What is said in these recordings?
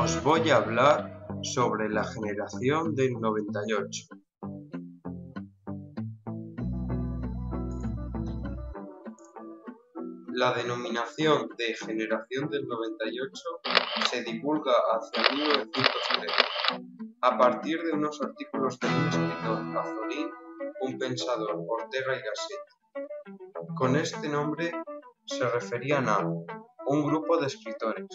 Os voy a hablar sobre la generación del 98. La denominación de generación del 98 se divulga hacia 1930, a partir de unos artículos de un escritor Azorín, un pensador Ortega y Gasset. Con este nombre se referían a un grupo de escritores.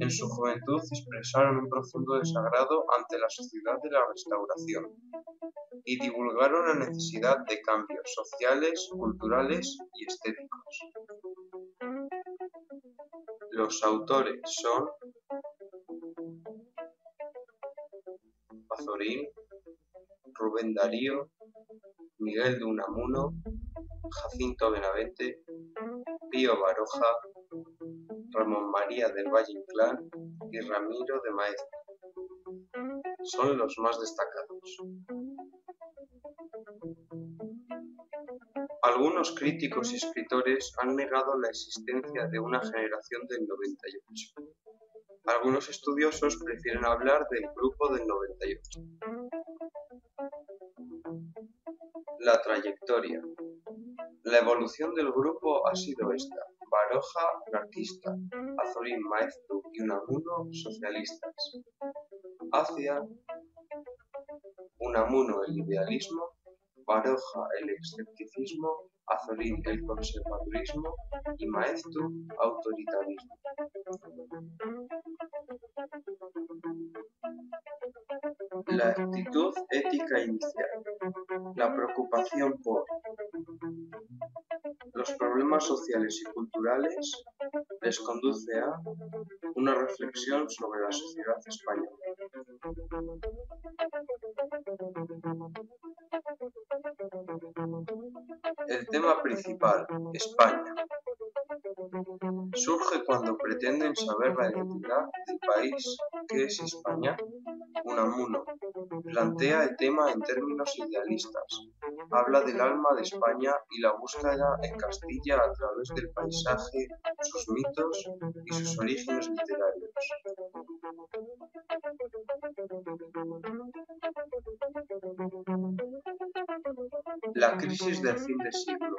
En su juventud expresaron un profundo desagrado ante la sociedad de la Restauración y divulgaron la necesidad de cambios sociales, culturales y estéticos. Los autores son Azorín, Rubén Darío, Miguel de Unamuno, Jacinto Benavente, Pío Baroja, Ramón María del Valle Inclán y Ramiro de Maeztu. Son los más destacados. Algunos críticos y escritores han negado la existencia de una generación del 98. Algunos estudiosos prefieren hablar del grupo del 98. La trayectoria. La evolución del grupo ha sido esta: Baroja, anarquista; Azorín, Maeztu y Unamuno, socialistas; hacia Unamuno el idealismo, Baroja el escepticismo, Azorín el conservadurismo y Maeztu autoritarismo. La actitud ética inicial. La preocupación por los problemas sociales y culturales les conduce a una reflexión sobre la sociedad española. El tema principal, España, surge cuando pretenden saber la identidad del país. ¿Qué es España? Unamuno plantea el tema en términos idealistas. Habla del alma de España y la búsqueda en Castilla a través del paisaje, sus mitos y sus orígenes literarios. La crisis del fin de siglo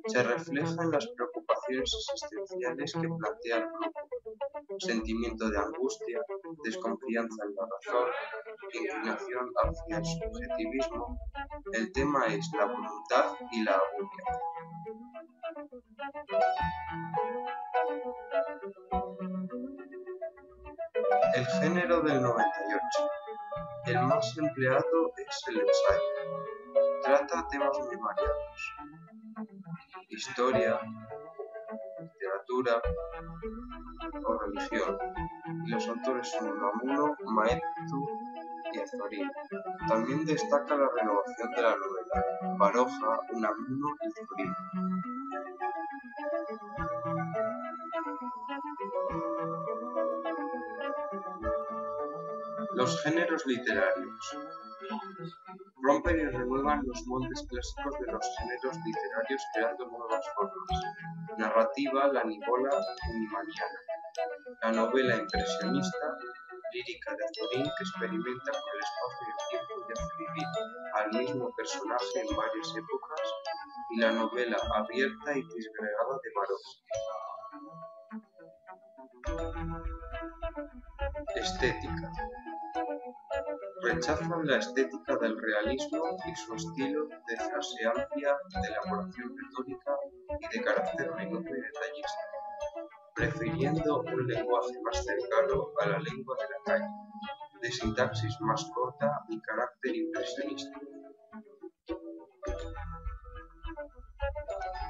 se refleja en las preocupaciones existenciales que plantea el grupo: sentimiento de angustia, desconfianza en la razón, inclinación hacia el subjetivismo. El tema es la voluntad y la agonía. El género del 98. El más empleado es el ensayo. Trata temas muy variados: historia, literatura o religión, y los autores son Unamuno, Maeztu y Azorín. También destaca la renovación de la novela: Baroja, Unamuno y Azorín. Los géneros literarios. Rompen y renuevan los moldes clásicos de los géneros literarios creando nuevas formas: narrativa, la nivola unimaniana; la novela impresionista, lírica de Azorín, que experimenta con el espacio y el tiempo y hace vivir al mismo personaje en varias épocas; y la novela abierta y disgregada de Baroja. Estética. Rechazan la estética del realismo y su estilo de frase amplia, de elaboración retórica y de carácter minuto y detallista, prefiriendo un lenguaje más cercano a la lengua de la calle, de sintaxis más corta y carácter impresionista.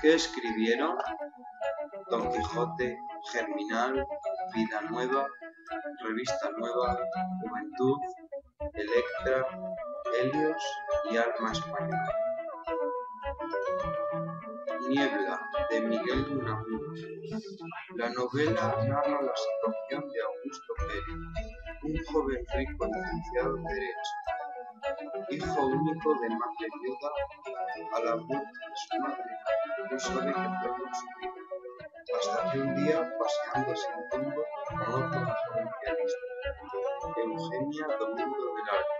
¿Qué escribieron? Don Quijote, Germinal, Vida Nueva, Revista Nueva, Juventud, Electra, Helios y Alma Española. Niebla, de Miguel de Unamuno. La novela narra la situación de Augusto Pérez, un joven rico licenciado en Derecho, hijo único de madre viuda. A la muerte de su madre, no sabe qué hacer con su vida. hasta que un día, paseando sin rumbo, conoce a la joven pianista, Eugenia Domingo del Aro,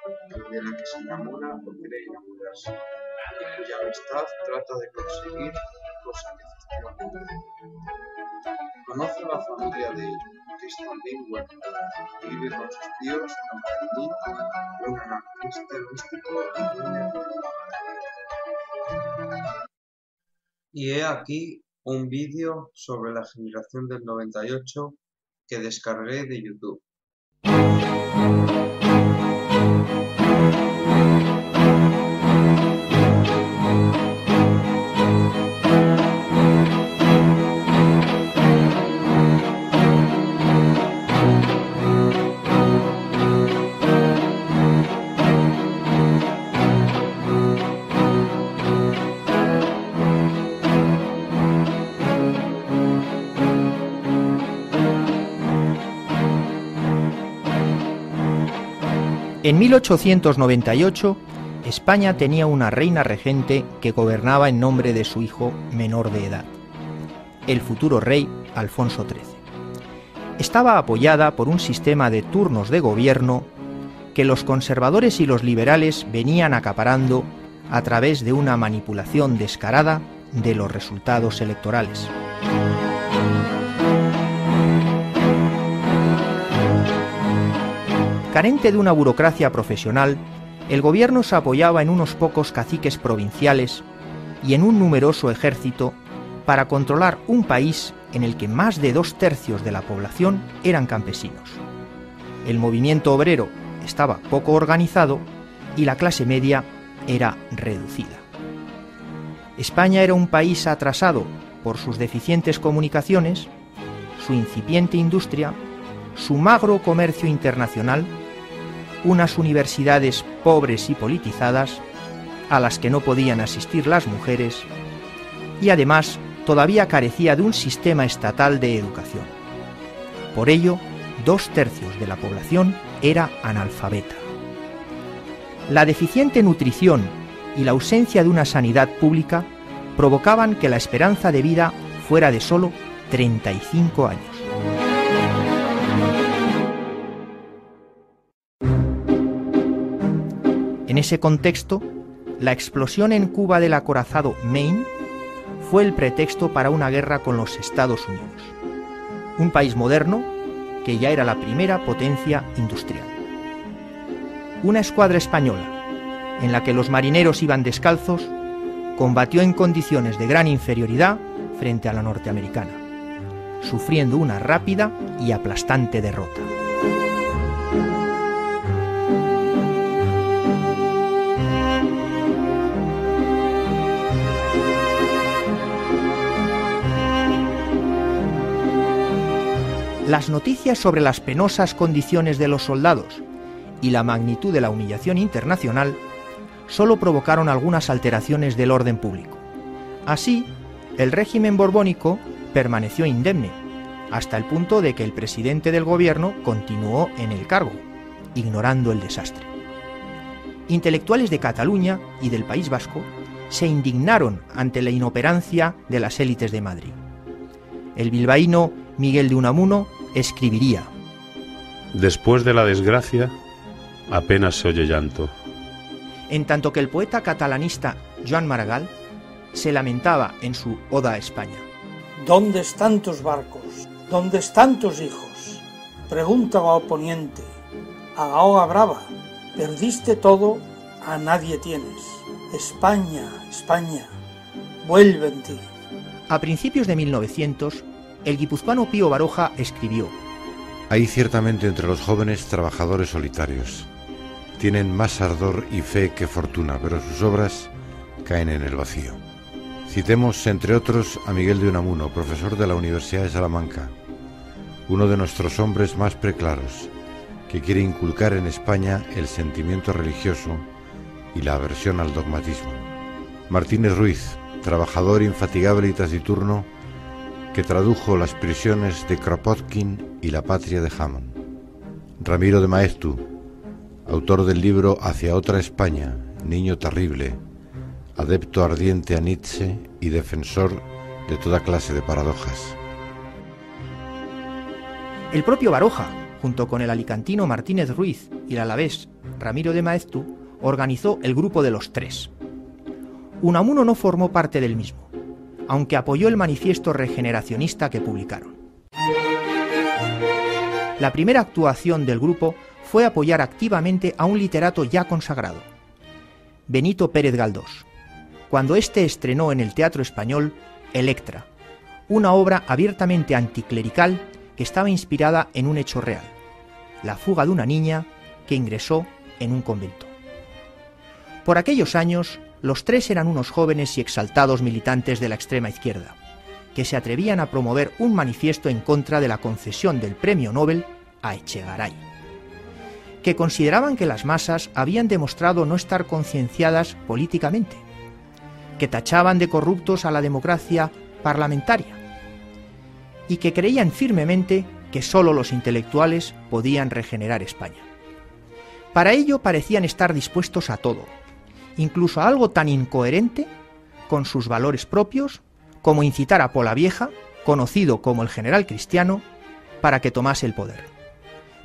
de la que se enamora o cree enamorarse, y cuya amistad trata de conseguir, cosa que efectivamente conoce a la familia de Tristan Lindbergh y vive con sus tíos Angelini, un anarquista místico y un erudito. Y he aquí un vídeo sobre la generación del 98 que descargué de YouTube. En 1898, España tenía una reina regente que gobernaba en nombre de su hijo menor de edad, el futuro rey Alfonso XIII. Estaba apoyada por un sistema de turnos de gobierno que los conservadores y los liberales venían acaparando a través de una manipulación descarada de los resultados electorales. Carente de una burocracia profesional, el gobierno se apoyaba en unos pocos caciques provinciales y en un numeroso ejército para controlar un país en el que más de 2/3 de la población eran campesinos. El movimiento obrero estaba poco organizado y la clase media era reducida. España era un país atrasado por sus deficientes comunicaciones, su incipiente industria, su magro comercio internacional, unas universidades pobres y politizadas, a las que no podían asistir las mujeres, y además todavía carecía de un sistema estatal de educación. Por ello, 2/3 de la población era analfabeta. La deficiente nutrición y la ausencia de una sanidad pública provocaban que la esperanza de vida fuera de solo 35 años. En ese contexto, la explosión en Cuba del acorazado Maine fue el pretexto para una guerra con los Estados Unidos, un país moderno que ya era la primera potencia industrial. Una escuadra española, en la que los marineros iban descalzos, combatió en condiciones de gran inferioridad frente a la norteamericana, sufriendo una rápida y aplastante derrota. Las noticias sobre las penosas condiciones de los soldados y la magnitud de la humillación internacional solo provocaron algunas alteraciones del orden público. Así, el régimen borbónico permaneció indemne, hasta el punto de que el presidente del gobierno continuó en el cargo, ignorando el desastre. Intelectuales de Cataluña y del País Vasco se indignaron ante la inoperancia de las élites de Madrid. El bilbaíno Miguel de Unamuno escribiría: después de la desgracia, apenas se oye llanto. En tanto que el poeta catalanista Joan Maragall se lamentaba en su Oda a España: ¿dónde están tus barcos? ¿Dónde están tus hijos? Pregunta a Poniente, a Gaoga Brava, perdiste todo, a nadie tienes. España, España, vuelve en ti. A principios de 1900, el guipuzcoano Pío Baroja escribió: hay ciertamente entre los jóvenes trabajadores solitarios. Tienen más ardor y fe que fortuna, pero sus obras caen en el vacío. Citemos, entre otros, a Miguel de Unamuno, profesor de la Universidad de Salamanca, uno de nuestros hombres más preclaros, que quiere inculcar en España el sentimiento religioso y la aversión al dogmatismo. Martínez Ruiz, trabajador infatigable y taciturno, que tradujo Las prisiones de Kropotkin y La patria de Hamann. Ramiro de Maeztu, autor del libro Hacia otra España, niño terrible, adepto ardiente a Nietzsche y defensor de toda clase de paradojas. El propio Baroja, junto con el alicantino Martínez Ruiz y el alavés Ramiro de Maeztu, organizó el Grupo de los Tres. Unamuno no formó parte del mismo, aunque apoyó el manifiesto regeneracionista que publicaron. La primera actuación del grupo fue apoyar activamente a un literato ya consagrado, Benito Pérez Galdós, cuando éste estrenó en el Teatro Español Electra, una obra abiertamente anticlerical que estaba inspirada en un hecho real, la fuga de una niña que ingresó en un convento. Por aquellos años, los Tres eran unos jóvenes y exaltados militantes de la extrema izquierda, que se atrevían a promover un manifiesto en contra de la concesión del Premio Nobel a Echegaray, que consideraban que las masas habían demostrado no estar concienciadas políticamente, que tachaban de corruptos a la democracia parlamentaria y que creían firmemente que solo los intelectuales podían regenerar España. Para ello parecían estar dispuestos a todo, incluso a algo tan incoherente con sus valores propios como incitar a Polavieja, conocido como el general cristiano, para que tomase el poder.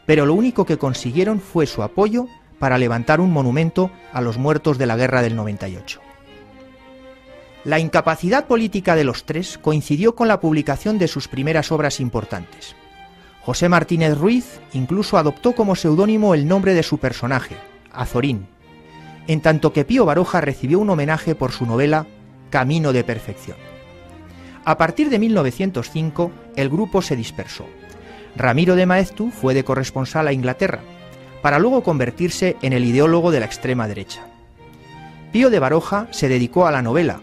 Pero lo único que consiguieron fue su apoyo para levantar un monumento a los muertos de la guerra del 98. La incapacidad política de los Tres coincidió con la publicación de sus primeras obras importantes. José Martínez Ruiz incluso adoptó como seudónimo el nombre de su personaje, Azorín, en tanto que Pío Baroja recibió un homenaje por su novela Camino de Perfección. A partir de 1905, el grupo se dispersó. Ramiro de Maeztu fue de corresponsal a Inglaterra, para luego convertirse en el ideólogo de la extrema derecha. Pío de Baroja se dedicó a la novela,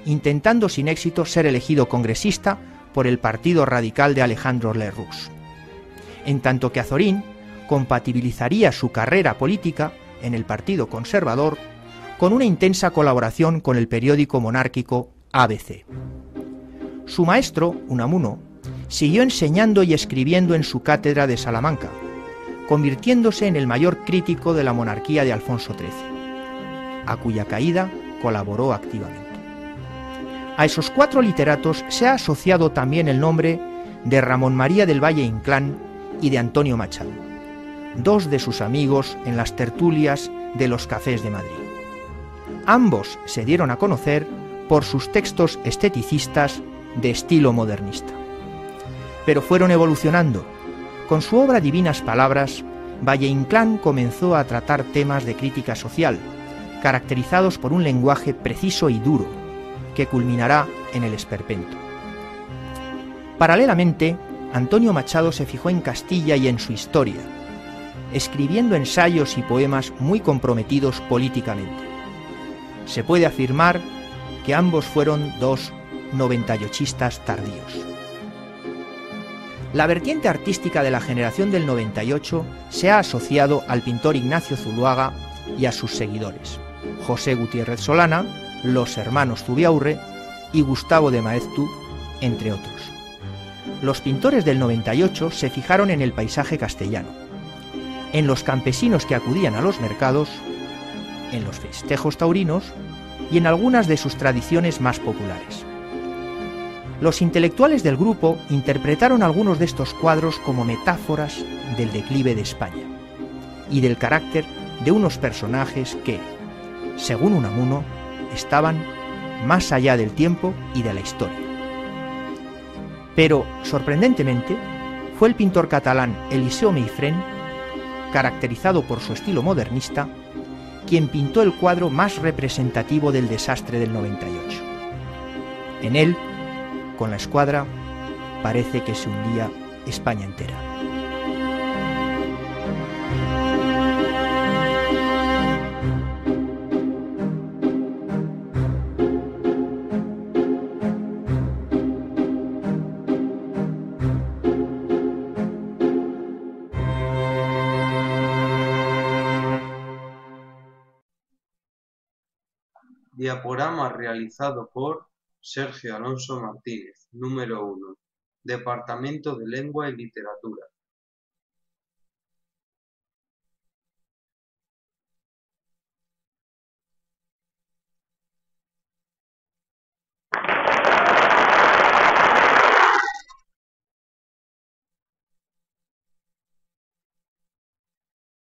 intentando sin éxito ser elegido congresista por el Partido Radical de Alejandro Lerroux, en tanto que Azorín compatibilizaría su carrera política en el Partido Conservador con una intensa colaboración con el periódico monárquico ABC. Su maestro, Unamuno, siguió enseñando y escribiendo en su cátedra de Salamanca, convirtiéndose en el mayor crítico de la monarquía de Alfonso XIII, a cuya caída colaboró activamente. A esos cuatro literatos se ha asociado también el nombre de Ramón María del Valle Inclán y de Antonio Machado, dos de sus amigos en las tertulias de los cafés de Madrid. Ambos se dieron a conocer por sus textos esteticistas de estilo modernista. Pero fueron evolucionando. Con su obra Divinas Palabras, Valle Inclán comenzó a tratar temas de crítica social, caracterizados por un lenguaje preciso y duro, que culminará en el esperpento. Paralelamente, Antonio Machado se fijó en Castilla y en su historia, escribiendo ensayos y poemas muy comprometidos políticamente. Se puede afirmar que ambos fueron dos noventajochistas tardíos. La vertiente artística de la generación del 98 se ha asociado al pintor Ignacio Zuloaga y a sus seguidores, José Gutiérrez Solana, los hermanos Zubiaurre y Gustavo de Maeztu, entre otros. Los pintores del 98 se fijaron en el paisaje castellano, en los campesinos que acudían a los mercados, en los festejos taurinos y en algunas de sus tradiciones más populares. Los intelectuales del grupo interpretaron algunos de estos cuadros como metáforas del declive de España y del carácter de unos personajes que, según Unamuno, estaban más allá del tiempo y de la historia. Pero, sorprendentemente, fue el pintor catalán Eliseo Meifrén, caracterizado por su estilo modernista, quien pintó el cuadro más representativo del desastre del 98. En él, con la escuadra, parece que se hundía España entera. Diaporama realizado por Sergio Alonso Martínez, número 1, Departamento de Lengua y Literatura,